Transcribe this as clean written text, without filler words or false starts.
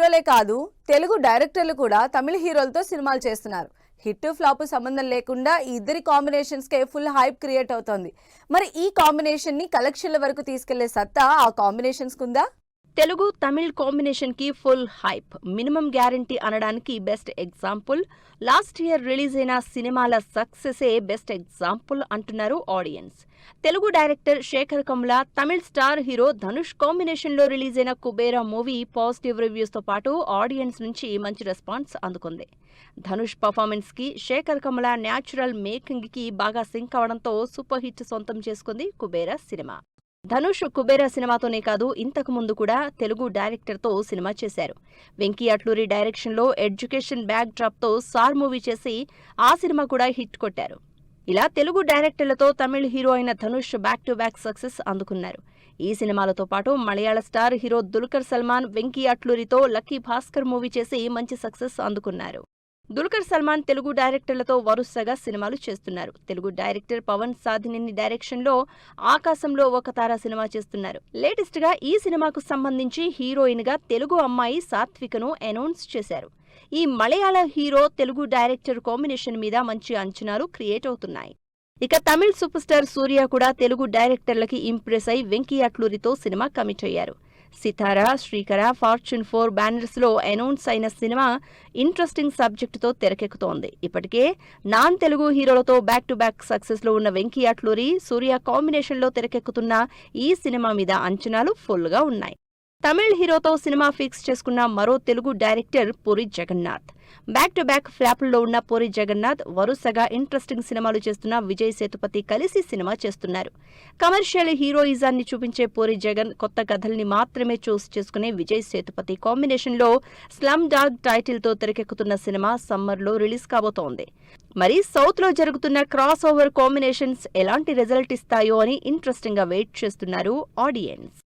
హీరోలే కాదు, తెలుగు డైరెక్టర్లు కూడా తమిళ హీరోలతో సినిమాలు చేస్తున్నారు. హిట్ ఫ్లాప్ సంబంధం లేకుండా ఈ ఇద్దరి కాంబినేషన్స్ కే ఫుల్ హైప్ క్రియేట్ అవుతోంది. మరి ఈ కాంబినేషన్ ని కలెక్షన్ల వరకు తీసుకెళ్లే సత్తా ఆ కాంబినేషన్స్ కుందా? తెలుగు తమిళ్ కాంబినేషన్ కి ఫుల్ హైప్, మినిమం గ్యారంటీ అనడానికి best example. Last year release అయిన సినిమాల సక్సెసే బెస్ట్ ఎగ్జాంపుల్ అంటున్నారు audience. Telugu director Sekhar Kammula, Tamil star hero Dhanush combination లో రిలీజ్ అయిన కుబేరా మూవీ పాజిటివ్ రివ్యూస్ తో పాటు ఆడియన్స్ నుంచి మంచి రెస్పాన్స్ అందుకుంది. ధనుష్ పర్ఫార్మెన్స్ కి, శేఖర్ కమ్ల న్యాచురల్ మేకింగ్ కి బాగా సింక్ అవడంతో సూపర్ హిట్ సొంతం చేసుకుంది కుబేరా సినిమా. ధనుష్ కుబేరా సినిమాతోనే కాదు, ఇంతకు ముందు కూడా తెలుగు డైరెక్టర్తో సినిమా చేశారు. వెంకీ అట్లూరి డైరెక్షన్లో ఎడ్యుకేషన్ బ్యాక్ డ్రాప్తో సార్ మూవీ చేసి ఆ సినిమా కూడా హిట్ కొట్టారు. ఇలా తెలుగు డైరెక్టర్లతో తమిళ హీరో అయిన Dhanush back to back success అందుకున్నారు. ఈ సినిమాలతో పాటు మలయాళ స్టార్ హీరో దుల్కర్ సల్మాన్ వెంకీ అట్లూరితో లక్కీ భాస్కర్ మూవీ చేసి మంచి సక్సెస్ అందుకున్నారు. దుల్కర్ సల్మాన్ తెలుగు డైరెక్టర్లతో వరుసగా సినిమాలు చేస్తున్నారు. తెలుగు డైరెక్టర్ పవన్ సాధినేని డైరెక్షన్లో ఆకాశంలో ఒక తార సినిమా చేస్తున్నారు. లేటెస్ట్ గా ఈ సినిమాకు సంబంధించి హీరోయిన్ గా తెలుగు అమ్మాయి సాత్వికను అనౌన్స్ చేశారు. ఈ మలయాళ హీరో తెలుగు డైరెక్టర్ కాంబినేషన్ మీద మంచి అంచనాలు క్రియేట్ అవుతున్నాయి. ఇక తమిళ్ సూపర్ స్టార్ సూర్య కూడా తెలుగు డైరెక్టర్లకి ఇంప్రెస్ అయి వెంకీ అట్లూరితో సినిమా కమిట్ అయ్యారు. సితారా, శ్రీకర, ఫార్చ్యూన్ 4 బ్యానర్స్ లో అనౌన్స్ అయిన సినిమా ఇంట్రెస్టింగ్ సబ్జెక్టుతో తెరకెక్కుతోంది. ఇప్పటికే నాన్ తెలుగు హీరోలతో బ్యాక్ టు బ్యాక్ సక్సెస్ లో ఉన్న వెంకీ అట్లూరి, సూర్య కాంబినేషన్ లో తెరకెక్కుతున్న ఈ సినిమా మీద అంచనాలు ఫుల్ గా ఉన్నాయి. తమిళ్ హీరోతో సినిమా ఫిక్స్ చేసుకున్న మరో Telugu director Puri Jagannadh. Back to back ఫ్లాపుల్లో ఉన్న పూరి జగన్నాథ్ వరుసగా ఇంట్రెస్టింగ్ సినిమాలు చేస్తున్న విజయ్ సేతుపతి కలిసి సినిమా చేస్తున్నారు. కమర్షియల్ హీరోయిజాన్ని చూపించే పూరి జగన్ కొత్త కథల్ని మాత్రమే చూస్ చేసుకునే విజయ్ సేతుపతి కాంబినేషన్లో స్లమ్ డాగ్ టైటిల్ తో తెరకెక్కుతున్న సినిమా సమ్మర్లో రిలీజ్ కాబోతోంది. మరి సౌత్ లో జరుగుతున్న క్రాస్ ఓవర్ కాంబినేషన్స్ ఎలాంటి రిజల్ట్ ఇస్తాయో అని ఇంట్రెస్టింగ్ గా వెయిట్ చేస్తున్నారు ఆడియన్స్.